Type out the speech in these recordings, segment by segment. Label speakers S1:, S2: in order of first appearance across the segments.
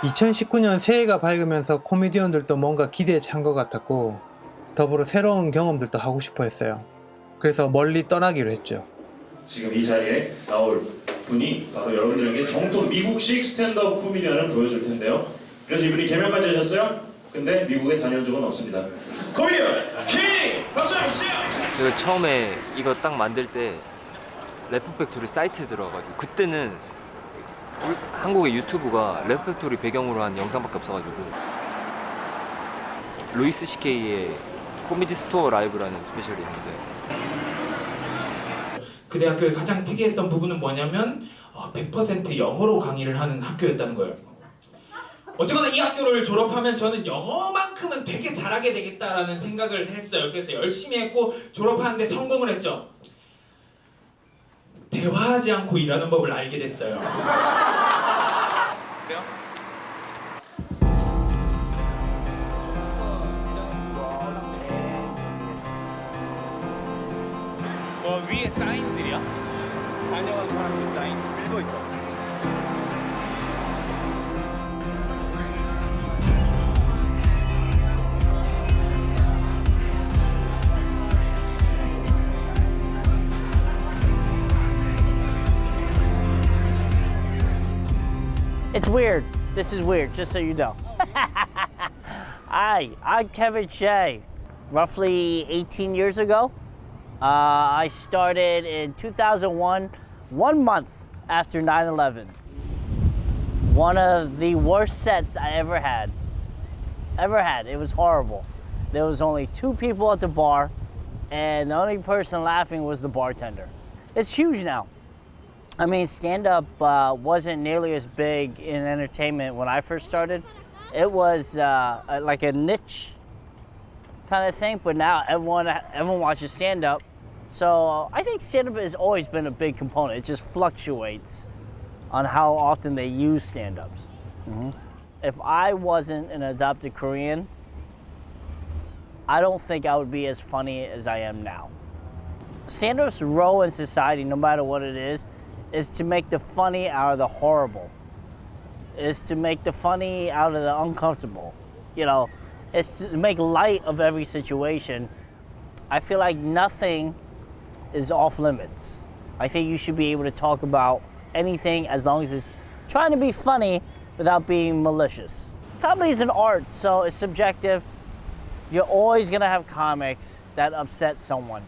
S1: 2019년 새해가 밝으면서 코미디언들도 뭔가 기대에 찬 것 같았고 더불어 새로운 경험들도 하고 싶어 했어요. 그래서 멀리 떠나기로 했죠.
S2: 지금 이 자리에 나올 분이 바로 여러분들에게 정통 미국식 스탠드업 코미디언을 보여줄 텐데요. 그래서 이분이 개명까지 하셨어요. 근데 미국에 다녀온 적은 없습니다. 코미디언 박수 한번 주세요.
S3: 제가 처음에 이거 딱 만들 때 래퍼팩토리 사이트에 들어가가지고 그때는 한국의 유튜브가 래퍼팩토리 배경으로 한 영상밖에 없어가지고 루이스 CK의 코미디 스토어 라이브라는 스페셜이 있는데
S4: 그 대학교의 가장 특이했던 부분은 뭐냐면 100% 영어로 강의를 하는 학교였다는 거예요. 어쨌거나 이 학교를 졸업하면 저는 영어만큼은 되게 잘하게 되겠다라는 생각을 했어요. 그래서 열심히 했고 졸업하는데 성공을 했죠. 대화하지 않고 일하는 법을 알게 됐어요. 그래요? 위에 사인들이야? 다녀간 사람들 사인 밀고 있어.
S5: It's weird. This is weird, just so you know. Hi, I'm Kevin Shea. Roughly 18 years ago, I started in 2001, 1 month after 9/11. One of the worst sets I ever had. It was horrible. There was only 2 people at the bar, and the only person laughing was the bartender. It's huge now. I mean, stand-up wasn't nearly as big in entertainment when I first started. It was like a niche kind of thing, but now everyone watches stand-up. So I think stand-up has always been a big component. It just fluctuates on how often they use stand-ups. If I wasn't an adopted Korean, I don't think I would be as funny as I am now. Stand-up's role in society, no matter what it is to make the funny out of the horrible, is to make the funny out of the uncomfortable. You know, it's to make light of every situation. I feel like nothing is off limits. I think you should be able to talk about anything as long as it's trying to be funny without being malicious. Comedy is an art, so it's subjective. You're always gonna have comics that upset someone.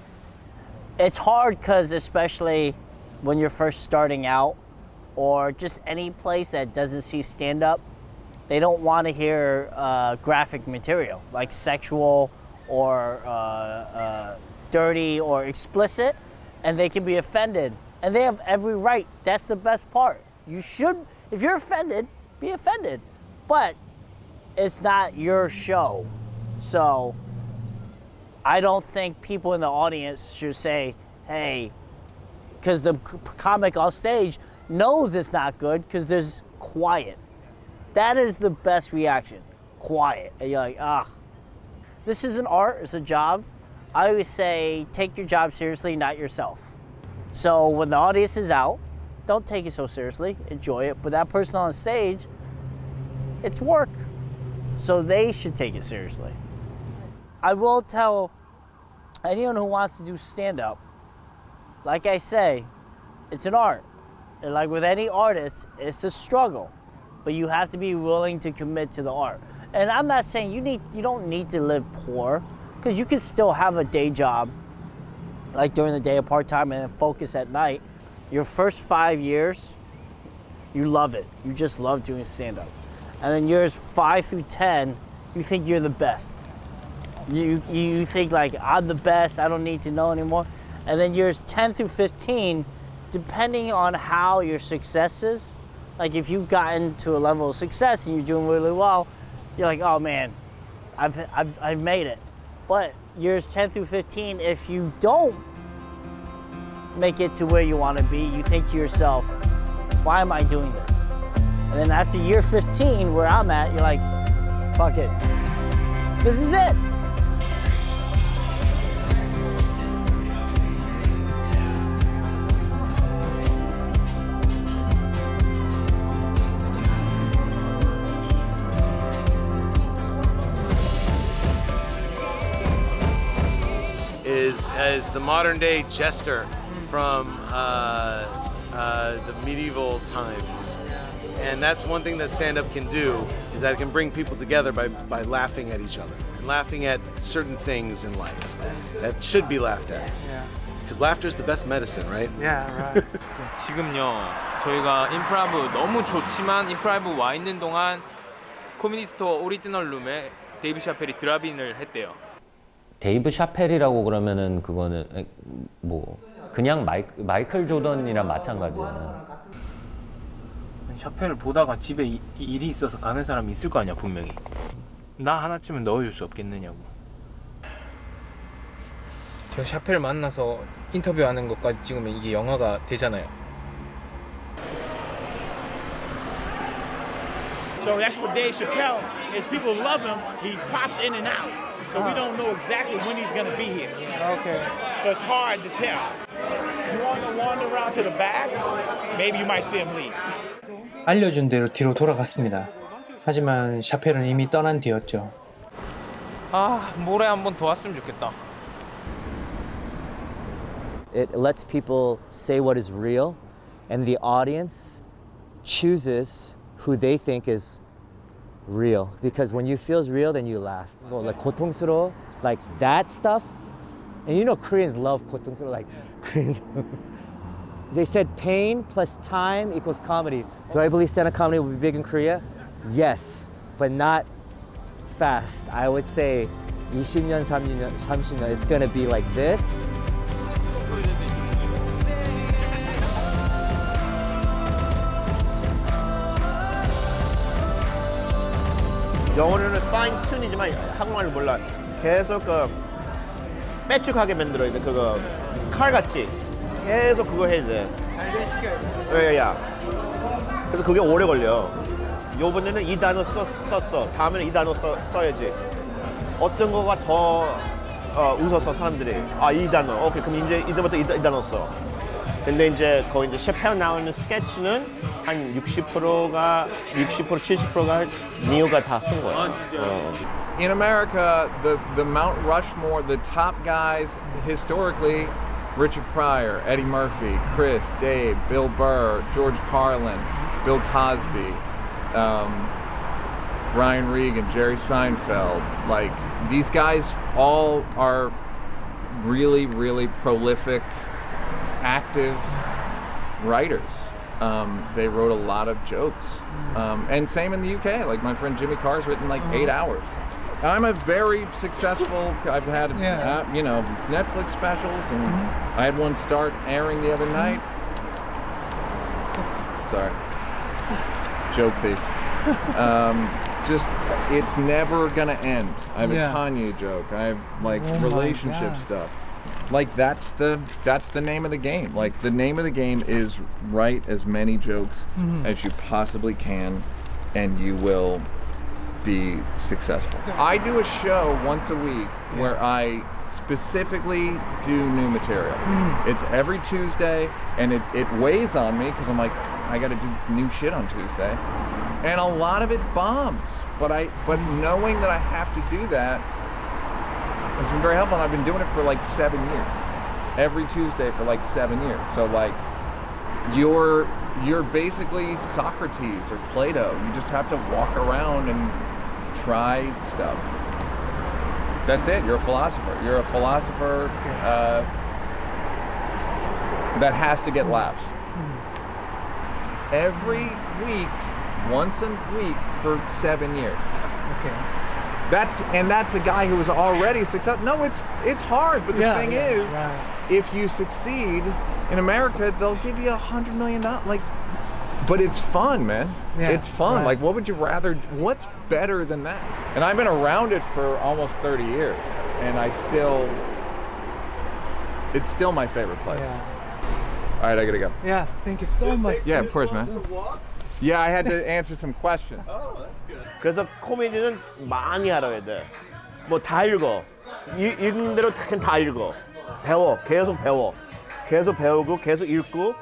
S5: It's hard because especially when you're first starting out, or just any place that doesn't see stand-up, they don't want to hear graphic material, like sexual or dirty or explicit, and they can be offended. And they have every right. That's the best part. You should, if you're offended, be offended. But it's not your show. So I don't think people in the audience should say, hey, because the comic on stage knows it's not good because there's quiet. That is the best reaction, quiet. And you're like, ah. This is an art, it's a job. I always say, take your job seriously, not yourself. So when the audience is out, don't take it so seriously, enjoy it. But that person on stage, it's work. So they should take it seriously. I will tell anyone who wants to do stand-up, like I say, it's an art. And like with any artist, it's a struggle. But you have to be willing to commit to the art. And I'm not saying you don't need to live poor, because you can still have a day job, like during the day, a part-time, and then focus at night. Your first 5 years, you love it. You just love doing stand-up. And then years 5 through 10, you think you're the best. You think like, I'm the best, I don't need to know anymore. And then years 10 through 15, depending on how your success is, like if you've gotten to a level of success and you're doing really well, you're like, oh man, I've made it. But years 10 through 15, if you don't make it to where you want to be, you think to yourself, why am I doing this? And then after year 15, where I'm at, you're like, fuck it. This is it.
S6: as the modern day jester from the medieval times. And that's one thing that stand-up can do, is that it can bring people together by laughing at each other and laughing at certain things in life that should be laughed at. Because laughter is the best medicine, right?
S1: Yeah, right.
S7: 지금요 저희가 임프라브 너무 좋지만 임프라브 와 있는 동안 코미디 스토어 오리지널 룸에 데이브 샤펠이 드랍인을 했대요.
S8: 데이브 샤펠이라고 그러면은 그거는 뭐 그냥 마이클 조던이랑 마찬가지야.
S7: 샤펠을 보다가 집에 일이 있어서 가는 사람이 있을 거 아니야 분명히. 나 하나쯤은 넣어줄 수 없겠느냐고. 제가 샤펠 만나서 인터뷰하는 것까지 찍으면 이게 영화가 되잖아요.
S9: So that's what Dave Chappelle is. People love him. He pops in and out. So we don't know exactly when he's going to be here.
S1: Okay.
S9: So it's hard to tell. You want to wander around to the back, maybe you might see him leave.
S1: 알려준 대로 뒤로 돌아갔습니다. 하지만 샤펠은 이미 떠난 뒤였죠.
S7: 아 모레 한번 더 왔으면 좋겠다.
S10: It lets people say what is real, and the audience chooses who they think is real. Because when you feels real, then you laugh. Like 고통스러워, like that stuff. And you know Koreans love 고통스러워, like Koreans. They said pain plus time equals comedy. Do I believe stand-up comedy will be big in Korea? Yes, but not fast. I would say 20년, 30년, it's gonna be like this.
S11: 영어로는 fine tune이지만 한국말을 몰라. 계속 그 빼쭉하게 만들어야 돼. 그거 칼같이 계속 그거 해야 돼. 야. 그래서 그게 오래 걸려. 요번에는 이 단어 썼어. 다음에는 이 단어 써야지. 어떤 거가 더 웃었어 사람들이. 아 이 단어. 오케이 그럼 이제 이제부터 이 단어 써. 근데 이제 거기 이제 셰펠 나오는 스케치는 한 60%가 70%가 니오가 다 쓴 거야.
S12: In America, the Mount Rushmore, the top guys historically, Richard Pryor, Eddie Murphy, Chris, Dave, Bill Burr, George Carlin, Bill Cosby, Brian Regan, Jerry Seinfeld. Like these guys all are really, really prolific, active writers. They wrote a lot of jokes. And same in the UK. Like my friend Jimmy Carr's written like 8 hours. I'm a very successful, I've had, Netflix specials, and I had one start airing the other night. Sorry. Joke thief. Just, it's never gonna end. I have a Kanye joke. I have like relationship stuff. Like that's the name of the game. Like the name of the game is write as many jokes as you possibly can, and you will be successful. I do a show once a week where I specifically do new material. It's every Tuesday, and it weighs on me because I'm like, I got to do new shit on Tuesday, and a lot of it bombs. But knowing that I have to do that has been very helpful. And I've been doing it for like 7 years, every Tuesday for like 7 years. So like, you're basically Socrates or Plato. You just have to walk around and try stuff. That's it. You're a philosopher. You're a philosopher that has to get laughs. Every week, once a week for 7 years.
S1: Okay.
S12: That's a guy who was already successful. No, it's hard, but the thing is, if you succeed in America, they'll give you $100 million. Like, but it's fun, man.
S1: Yeah,
S12: it's fun.
S1: right.
S12: Like, what would you rather? What's better than that? And I've been around it for almost 30 years, and it's still my favorite place.
S1: Yeah.
S12: All right, I gotta go.
S1: Yeah, thank you so much.
S12: Yeah, of course, man. Yeah, I had to answer some questions.
S11: 그래서 코미디는 많이 알아야 돼. 뭐 다 읽어. 읽는 대로 다 읽어. 배워. 계속 배워. 계속 배우고 계속 읽고